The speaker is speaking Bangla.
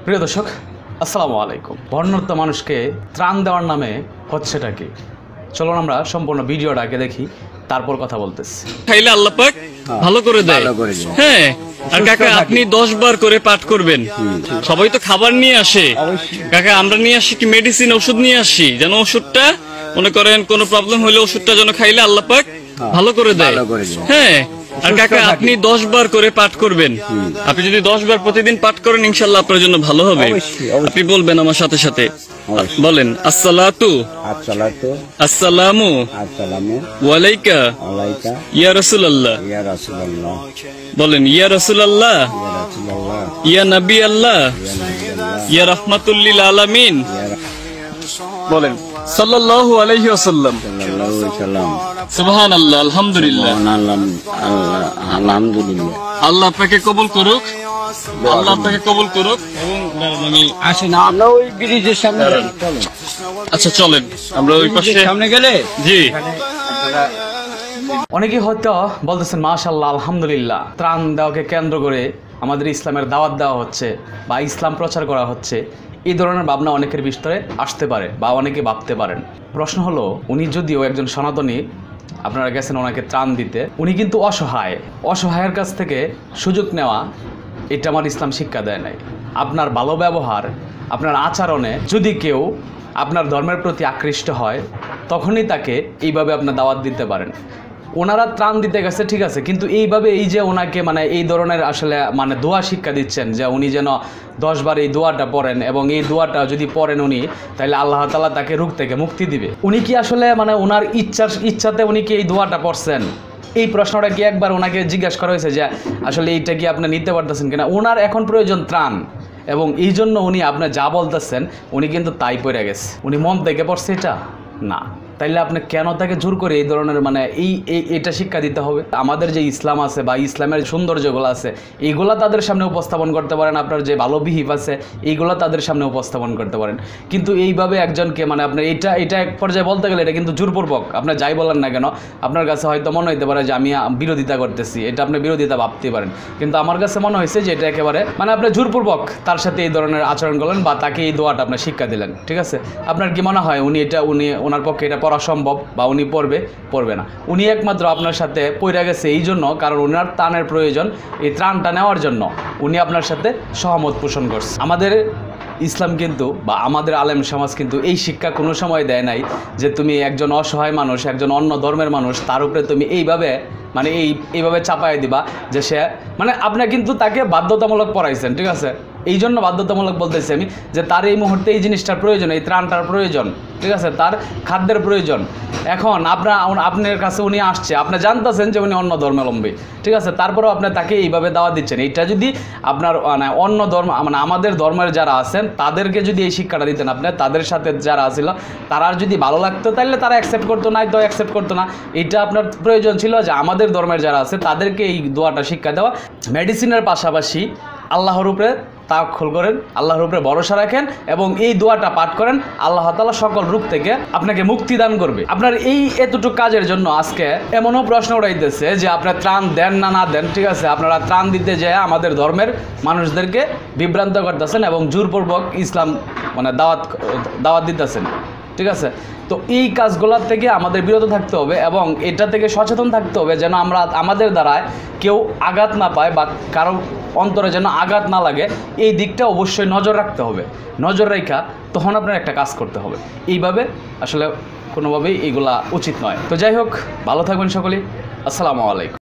প্রিয় দর্শক, আসসালামু আলাইকুম। বর্ণাঢ্য মানুষকে ত্রাণ দেওয়ার নামে হচ্ছেটা কি? চলুন আমরা সম্পূর্ণ ভিডিওটা আগে দেখি, তারপর কথা বলতেছি। খাইলে আল্লাহ পাক ভালো করে দেয়। হ্যাঁ, আর কাকা আপনি 10 বার করে পাঠ করবেন। সবাই তো খাবার নিয়ে আসে, কাকা আমরা নিয়ে আসি কি মেডিসিন, ওষুধ নিয়ে আসি, যেন ওষুধটা মনে করেন কোনো প্রবলেম হলে ওষুধটা যেন খাইলে আল্লাহ পাক ভালো করে দেয়। হ্যাঁ, আর কাকা আপনি 10 বার করে পাঠ করবেন। আপনি যদি 10 বার প্রতিদিন পাঠ করেন ইনশাআল্লাহ আপনার জন্য ভালো হবে। আপনি বলবেন আমার সাথে সাথে, বলেন আসসালাতু আসসালামু ওয়ালাইকা ইয়া রাসূলুল্লাহ। বলেন ইয়া রাসূলুল্লাহ, ইয়া নবী আল্লাহ, ইয়া রাহমাতুল লিল আলামিন। বলেন সাল্লাল্লাহু আলাইহি ওয়াসাল্লাম। সুবহানাল্লাহ, আলহামদুলিল্লাহ। আল্লাহ আপনাকে কবুল করুক, আল্লাহ আপনাকে কবুল করুক। আমি আসি না, আমরা ওই ব্রিজের সামনে। আচ্ছা চলেন আমরা ওই পাশে সামনে গেলে। জি, অনেকেই হয়তো বলতেছেন মাশাআল্লাহ, আলহামদুলিল্লাহ, ত্রাণ দেওয়াকে কেন্দ্র করে আমাদের ইসলামের দাওয়াত দেওয়া হচ্ছে বা ইসলাম প্রচার করা হচ্ছে। এই ধরনের ভাবনা অনেকের ভিতরে আসতে পারে বা অনেকে ভাবতে পারেন। প্রশ্ন হলো, উনি যদিও একজন সনাতনী, আপনারা গেছেন ওনাকে ত্রাণ দিতে, উনি কিন্তু অসহায়ের কাছ থেকে সুযোগ নেওয়া, এটা আমার ইসলাম শিক্ষা দেয় নাই। আপনার ভালো ব্যবহার, আপনার আচরণে যদি কেউ আপনার ধর্মের প্রতি আকৃষ্ট হয়, তখনই তাকে এইভাবে আপনার দাওয়াত দিতে পারেন। ওনারা ত্রাণ দিতে গেছে ঠিক আছে, কিন্তু এইভাবে এই যে ওনাকে এই ধরনের আসলে দোয়া শিক্ষা দিচ্ছেন যে উনি যেন 10 বার এই দোয়াটা পড়েন, এবং এই দোয়াটা যদি পড়েন উনি, তাহলে আল্লাহ তাআলা তাকে রোগ থেকে মুক্তি দিবে। উনি কি আসলে ওনার ইচ্ছাতে উনি কি এই দোয়াটা পড়ছেন? এই প্রশ্নটা কি একবার ওনাকে জিজ্ঞাসা করা হয়েছে যে আসলে এইটা কি আপনি নিতে পারতেছেন কিনা? ওনার এখন প্রয়োজন ত্রাণ, এবং এই জন্য উনি আপনি যা বলতেছেন উনি কিন্তু তাই পড়ে গেছে। উনি মন থেকে পড়ছে এটা না, তাইলে আপনি কেন তাকে জোর করে এই ধরনের এটা শিক্ষা দিতে হবে? আমাদের যে ইসলাম আছে বা ইসলামের সৌন্দর্যগুলো আছে, এইগুলা তাদের সামনে উপস্থাপন করতে পারেন। আপনার যে ভালো বিহিভ আছে এইগুলো তাদের সামনে উপস্থাপন করতে পারেন। কিন্তু এইভাবে একজনকে আপনার এটা এক পর্যায়ে বলতে গেলে এটা কিন্তু জোরপূর্বক, আপনার যাই বলেন না কেন, আপনার কাছে হয়তো মনে হইতে পারে যে আমি বিরোধিতা করতেছি, এটা আপনি বিরোধিতা ভাবতে পারেন। কিন্তু আমার কাছে মনে হয়েছে যে এটা একেবারে আপনি জোরপূর্বক তার সাথে এই ধরনের আচরণ করলেন বা তাকে এই দোয়াটা আপনি শিক্ষা দিলেন। ঠিক আছে, আপনার কি মনে হয় ওনার পক্ষে এটা পড়া সম্ভব বা উনি পড়বে না? উনি একমাত্র আপনার সাথে পড়ে গেছে এই জন্য, কারণ ওনার ত্রাণের প্রয়োজন, এই ত্রাণটা নেওয়ার জন্য উনি আপনার সাথে সহমত পোষণ করছে। আমাদের ইসলাম কিন্তু বা আমাদের আলেম সমাজ কিন্তু এই শিক্ষা কোনো সময় দেয় নাই যে তুমি একজন অসহায় মানুষ, একজন অন্য ধর্মের মানুষ, তার উপরে তুমি এইভাবে এইভাবে চাপাই দিবা যে সে আপনার কিন্তু তাকে বাধ্যতামূলক পড়াইছেন। ঠিক আছে, এই জন্য বাধ্যতামূলক বলতেছি আমি যে তার এই মুহূর্তে এই জিনিসটার প্রয়োজন, এই ত্রাণটার প্রয়োজন। ঠিক আছে, তার খাদ্যের প্রয়োজন। এখন আপনার কাছে উনি আসছে, আপনি জানতেছেন যে উনি অন্য ধর্মাবলম্বী। ঠিক আছে, তারপরেও আপনি তাকে এইভাবে দাওয়াত দিচ্ছেন। এইটা যদি আপনার অন্য ধর্ম আমাদের ধর্মের যারা আছেন তাদেরকে যদি এই শিক্ষাটা দিতেন, আপনি তাদের সাথে যারা আছিল তারা যদি ভালো লাগতো তাহলে তারা অ্যাকসেপ্ট করতো, নাই তো অ্যাকসেপ্ট করতো না। এটা আপনার প্রয়োজন ছিল যে আমাদের ধর্মের যারা আছে তাদেরকে এই দোয়াটা শিক্ষা দেওয়া। মেডিসিনের পাশাপাশি আল্লাহর উপরে তাওয়াক্কুল করেন, আল্লাহর উপরে ভরসা রাখেন এবং এই দোয়াটা পাঠ করেন। আল্লাহ তাআলা সকল রোগ থেকে আপনাকে মুক্তি দান করবে। আপনার এই এতটুকু কাজের জন্য আজকে এমনও প্রশ্ন উঠাইতেছে যে আপনার ত্রাণ দেন না দেন। ঠিক আছে, আপনারা ত্রাণ দিতে যায় আমাদের ধর্মের মানুষদেরকে বিভ্রান্ত করতেছেন এবং জোরপূর্বক ইসলাম দাওয়াত দিতেছেন। ঠিক আছে, তো এই কাজগুলোর থেকে আমাদের বিরত থাকতে হবে এবং এটা থেকে সচেতন থাকতে হবে যেন আমাদের দ্বারায় কেউ আঘাত না পায় বা কারো অন্তরে যেন আঘাত না লাগে। এই দিকটা অবশ্যই নজর রাখতে হবে। নজর রেখা তখন আপনার একটা কাজ করতে হবে। এইভাবে আসলে কোনোভাবেই এইগুলা উচিত নয়। তো যাই হোক, ভালো থাকবেন সকলেই। আসসালামু আলাইকুম।